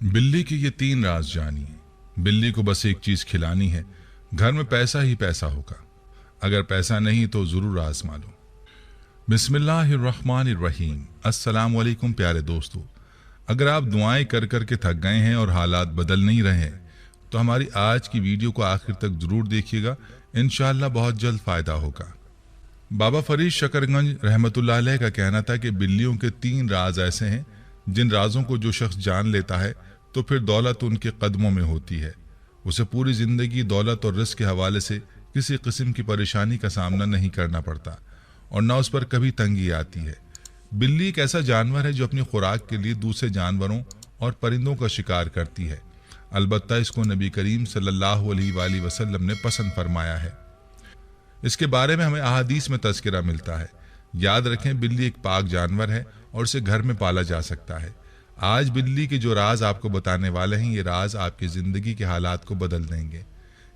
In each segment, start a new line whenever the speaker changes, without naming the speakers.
बिल्ली के ये 3 राज जानिए। बिल्ली को बस एक चीज खिलानी है, घर में पैसा ही पैसा होगा। अगर पैसा नहीं तो जरूर आजमा लो। बिस्मिल्लाहिर्रहमानिर्रहीम। अस्सलाम वालेकुम प्यारे दोस्तों, अगर आप दुआएं कर कर के थक गए हैं और हालात बदल नहीं रहे हैं तो हमारी आज की वीडियो को आखिर तक जरूर देखिएगा, इंशाअल्लाह बहुत जल्द फायदा होगा। बाबा फरीद शकरगंज रहमतुल्लाह अलैह का कहना था कि बिल्लियों के 3 राज ऐसे हैं जिन राजों को जो शख्स जान लेता है तो फिर दौलत उनके कदमों में होती है। उसे पूरी जिंदगी दौलत और रिस्क के हवाले से किसी किस्म की परेशानी का सामना नहीं करना पड़ता और न उस पर कभी तंगी आती है। बिल्ली एक ऐसा जानवर है जो अपनी खुराक के लिए दूसरे जानवरों और परिंदों का शिकार करती है। अलबत्ता इसको नबी करीम सल्लल्लाहु अलैहि वसल्लम ने पसंद फरमाया है। इसके बारे में हमें अहादीस में तज़किरा मिलता है। याद रखें, बिल्ली एक पाक जानवर है और इसे घर में पाला जा सकता है। आज बिल्ली के जो राज आपको बताने वाले हैं, ये राज आपकी ज़िंदगी के हालात को बदल देंगे।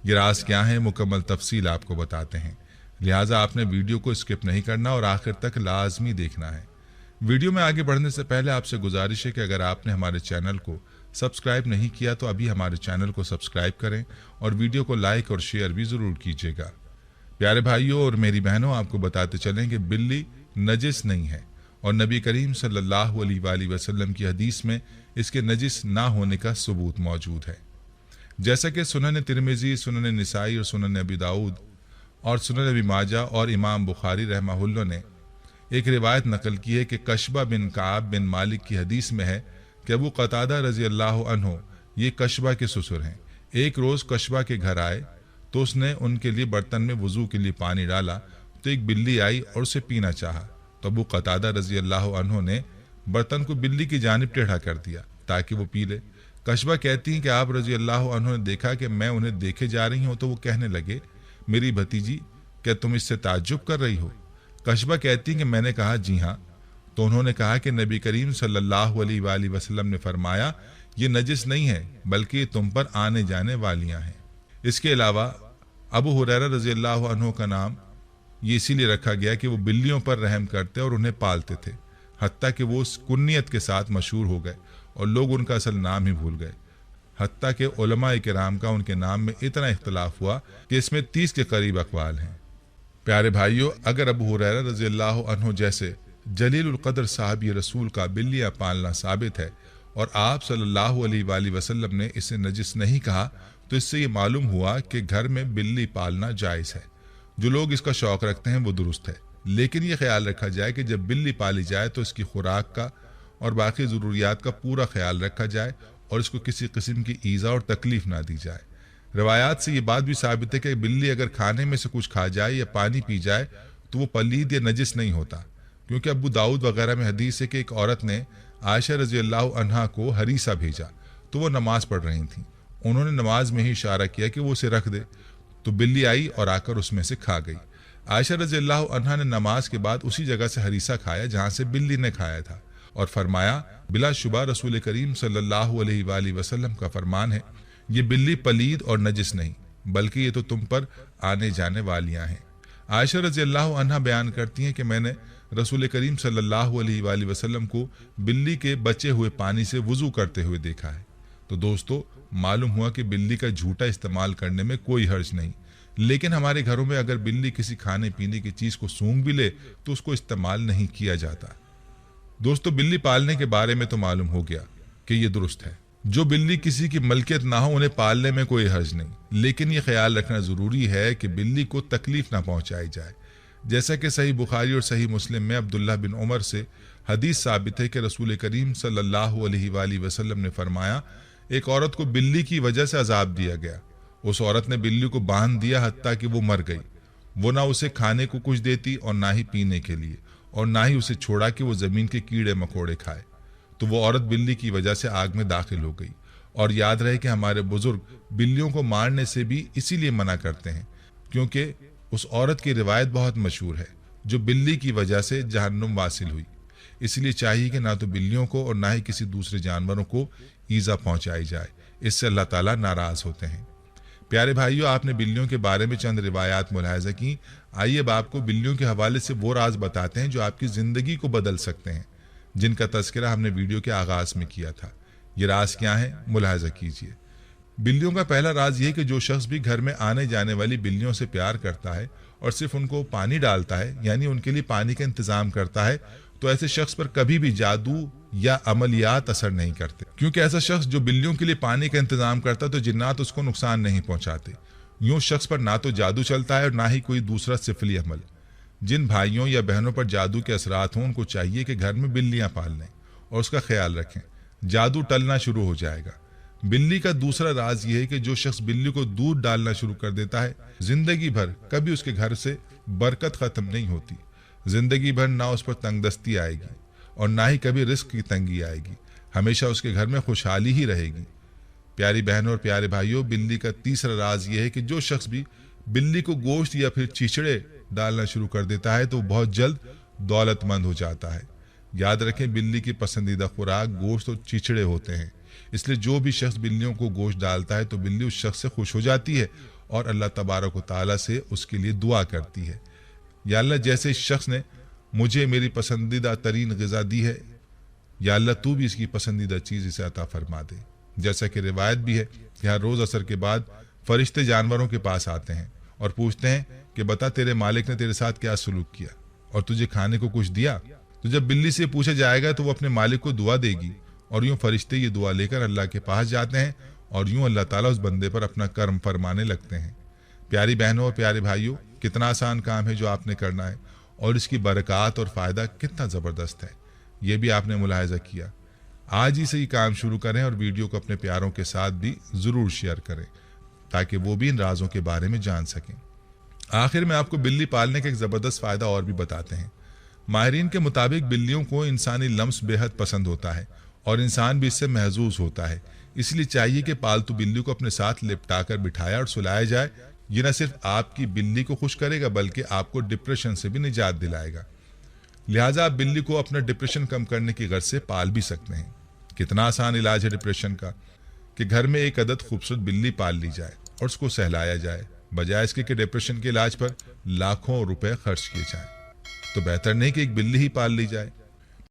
ये राज क्या है, मुकम्मल तफसील आपको बताते हैं, लिहाजा आपने वीडियो को स्किप नहीं करना और आखिर तक लाजमी देखना है। वीडियो में आगे बढ़ने से पहले आपसे गुजारिश है कि अगर आपने हमारे चैनल को सब्सक्राइब नहीं किया तो अभी हमारे चैनल को सब्सक्राइब करें और वीडियो को लाइक और शेयर भी ज़रूर कीजिएगा। प्यारे भाइयों और मेरी बहनों, आपको बताते चलें कि बिल्ली नजिस नहीं है और नबी करीम सल्लल्लाहु अलैहि वसल्लम की हदीस में इसके नजिस ना होने का सबूत मौजूद है। जैसा कि सुनन तिरमिज़ी, सुनन निसाई और सुनन अबी दाऊद और सुनन अबी माजा और इमाम बुखारी रहमहुल्लाह ने एक रिवायत नकल की है कि कशबा बिन काब बिन मालिक की हदीस में है कि अबू क़तादा रज़ी अल्लाह अन्हु ये कशबा के ससुर हैं। एक रोज़ कशबा के घर आए तो उसने उनके लिए बर्तन में वज़ू के लिए पानी डाला तो एक बिल्ली आई और उसे पीना चाहा तो अबू क़तादा रज़ी अल्लाह अन्हु ने बर्तन को बिल्ली की जानिब टेढ़ा कर दिया ताकि वो पी ले। कशबा कहती हैं कि आप रज़ी अल्लाह अन्हु ने देखा कि मैं उन्हें देखे जा रही हूँ तो वो कहने लगे, मेरी भतीजी, क्या तुम इससे ताज्जुब कर रही हो? कशबा कहती हैं कि मैंने कहा, जी हाँ। तो उन्होंने कहा कि नबी करीम सल्लल्लाहु अलैहि वसल्लम ने फरमाया, ये नजिस नहीं है बल्कि ये तुम पर आने जाने वालियाँ हैं। इसके अलावा अबू हुरैरा रज़ी अल्लाह अन्हु का नाम ये इसीलिए रखा गया कि वो बिल्लियों पर रहम करते और उन्हें पालते थे, हत्ता कि वो उस कुन्नियत के साथ मशहूर हो गए और लोग उनका असल नाम ही भूल गए। हत्ता कि उलमाए किराम का उनके नाम में इतना इख्तलाफ हुआ कि इसमें 30 के करीब अक़वाल हैं। प्यारे भाइयों, अगर अबू हुरैरा रज़ी अल्लाह अन्हु जैसे जलीलुल क़द्र साहबी रसूल का बिल्लियाँ पालना साबित है और आप सल्लल्लाहु अलैहि वसल्लम ने इसे नजिस नहीं कहा, तो इससे ये मालूम हुआ कि घर में बिल्ली पालना जायज़ है। जो लोग इसका शौक़ रखते हैं वो दुरुस्त है, लेकिन ये ख्याल रखा जाए कि जब बिल्ली पाली जाए तो इसकी खुराक का और बाकी ज़रूरियात का पूरा ख्याल रखा जाए और इसको किसी किस्म की ईज़ा और तकलीफ़ ना दी जाए। रवायात से ये बात भी साबित है कि बिल्ली अगर खाने में से कुछ खा जाए या पानी पी जाए तो वो पलीद या नजिस नहीं होता, क्योंकि अबू दाऊद वगैरह में हदीस है कि एक औरत ने आयशा रज़ी अल्लाह अन्हा को हरीसा भेजा तो वो नमाज पढ़ रही थी। उन्होंने नमाज में ही इशारा किया कि वो उसे रख दे, तो बिल्ली आई और आकर उसमें से खा गई। आयशा रज़ी अल्लाह अन्हा ने नमाज के बाद उसी जगह से हरीसा खाया जहाँ से बिल्ली ने खाया था और फरमाया, बिलाशुबा रसूल करीम सल्लल्लाहु अलैहि वसल्लम का फरमान है, ये बिल्ली पलीद और नजिस नहीं बल्कि ये तो तुम पर आने जाने वालियाँ हैं। आयशा रज़ी अल्लाह अन्हा बयान करती हैं कि मैंने रसूल करीम सल्लल्लाहु अलैहि वसल्लम को बिल्ली के बचे हुए पानी से वज़ू करते हुए देखा है। तो दोस्तों, मालूम हुआ कि बिल्ली का झूठा इस्तेमाल करने में कोई हर्ज नहीं, लेकिन हमारे घरों में अगर बिल्ली किसी खाने पीने की चीज़ को सूंघ भी ले तो उसको इस्तेमाल नहीं किया जाता। दोस्तों, बिल्ली पालने के बारे में तो मालूम हो गया कि ये दुरुस्त है। जो बिल्ली किसी की मलकियत ना हो उन्हें पालने में कोई हर्ज नहीं, लेकिन ये ख्याल रखना ज़रूरी है कि बिल्ली को तकलीफ़ ना पहुँचाई जाए। जैसा कि सही बुखारी और सही मुस्लिम में अब्दुल्लाह बिन उमर से हदीस साबित है कि रसूल करीम सल्लल्लाहु अलैहि वसल्लम ने फरमाया, एक औरत को बिल्ली की वजह से अजाब दिया गया। उस औरत ने बिल्ली को बांध दिया हत्ता कि वो मर गई। वो ना उसे खाने को कुछ देती और ना ही पीने के लिए, और ना ही उसे छोड़ा कि वो ज़मीन के कीड़े मकोड़े खाए। तो वो औरत बिल्ली की वजह से आग में दाखिल हो गई। और याद रहे कि हमारे बुजुर्ग बिल्लियों को मारने से भी इसीलिए मना करते हैं क्योंकि उस औरत की रिवायत बहुत मशहूर है जो बिल्ली की वजह से जहन्नुम वासिल हुई। इसलिए चाहिए कि ना तो बिल्लियों को और ना ही किसी दूसरे जानवरों को ईज़ा पहुंचाई जाए, इससे अल्लाह ताला नाराज़ होते हैं। प्यारे भाइयों, आपने बिल्लियों के बारे में चंद रिवायात मुलाहिज़ा की। आइए अब आपको बिल्लियों के हवाले से वो राज बताते हैं जो आपकी ज़िंदगी को बदल सकते हैं, जिनका तज़किरा हमने वीडियो के आगाज़ में किया था। یہ راز کیا ہے ملاحظہ کیجیے۔ بلیوں کا پہلا راز یہ کہ جو شخص بھی گھر میں آنے جانے والی بلیوں سے پیار کرتا ہے اور صرف ان کو پانی ڈالتا ہے، یعنی ان کے لیے پانی کا انتظام کرتا ہے، تو ایسے شخص پر کبھی بھی جادو یا عملیات اثر نہیں کرتے، کیونکہ ایسا شخص جو بلیوں کے لیے پانی کا انتظام کرتا ہے تو جنات اس کو نقصان نہیں پہنچاتے۔ یوں شخص پر نہ تو جادو چلتا ہے اور نہ ہی کوئی دوسرا سفلی عمل۔ جن بھائیوں یا بہنوں پر جادو کے اثرات ہوں ان کو چاہیے کہ گھر میں بلیاں پال لیں اور اس کا خیال رکھیں، جادو ٹلنا شروع ہو جائے گا۔ بلی کا دوسرا راز یہ ہے کہ جو شخص بلی کو دودھ ڈالنا شروع کر دیتا ہے، زندگی بھر کبھی اس کے گھر سے برکت ختم نہیں ہوتی، زندگی بھر نہ اس پر تنگ دستی آئے گی اور نہ ہی کبھی رزق کی تنگی آئے گی، ہمیشہ اس کے گھر میں خوشحالی ہی رہے گی۔ پیاری بہنوں اور پیارے بھائیوں، بلی کا تیسرا راز یہ ہے کہ جو شخص بھی بلی کو گوشت یا پھر چیچڑے ڈالنا شروع کر دیتا ہے تو بہت جلد دولت مند ہو جاتا ہے۔ یاد رکھیں، بلی کی پسندیدہ خوراک گوشت اور چیچڑے ہوتے ہیں، اس لیے جو بھی شخص بلیوں کو گوشت ڈالتا ہے تو بلی اس شخص سے خوش ہو جاتی ہے اور اللہ تبارک و تعالیٰ سے اس کے لیے دعا کرتی ہے، یا اللہ جیسے اس شخص نے مجھے میری پسندیدہ ترین غذا دی ہے، یا اللہ تو بھی اس کی پسندیدہ چیز اسے عطا فرما دے۔ جیسا کہ روایت بھی ہے کہ ہر روز عصر کے بعد فرشتے جانوروں کے پاس آتے ہیں اور پوچھتے ہیں کہ بتا تیرے مالک نے تیرے ساتھ کیا سلوک کیا اور تجھے کھانے کو کچھ دیا؟ تو جب بلی سے پوچھا جائے گا تو وہ اپنے مالک کو دعا دے گی، اور یوں فرشتے یہ دعا لے کر اللہ کے پاس جاتے ہیں اور یوں اللہ تعالیٰ اس بندے پر اپنا کرم فرمانے لگتے ہیں۔ پیاری بہنوں اور پیارے بھائیوں، کتنا آسان کام ہے جو آپ نے کرنا ہے اور اس کی برکات اور فائدہ کتنا زبردست ہے، یہ بھی آپ نے ملاحظہ کیا۔ آج ہی سے یہ کام شروع کریں اور ویڈیو کو اپنے پیاروں کے ساتھ بھی ضرور شیئر کریں تاکہ وہ بھی ان رازوں کے بارے میں جان سکیں۔ آخر میں آپ کو بلی پالنے کا ایک زبردست فائدہ اور بھی بتاتے ہیں۔ ماہرین کے مطابق بلیوں کو انسانی لمس بے حد پسند ہوتا ہے اور انسان بھی اس سے محظوظ ہوتا ہے، اس لیے چاہیے کہ پالتو بلی کو اپنے ساتھ لپٹا کر بٹھایا اور سلایا جائے۔ یہ نہ صرف آپ کی بلی کو خوش کرے گا بلکہ آپ کو ڈپریشن سے بھی نجات دلائے گا۔ لہٰذا آپ بلی کو اپنا ڈپریشن کم کرنے کی غرض سے پال بھی سکتے ہیں۔ کتنا آسان علاج ہے ڈپریشن کا کہ گھر میں ایک عدد خوبصورت بلی پال لی جائے اور اس کو سہلایا جائے، بجائے اس کے کہ ڈپریشن کے علاج پر لاکھوں روپے خرچ کیے جائیں۔ تو بہتر نہیں کہ ایک بلی ہی پال لی جائے۔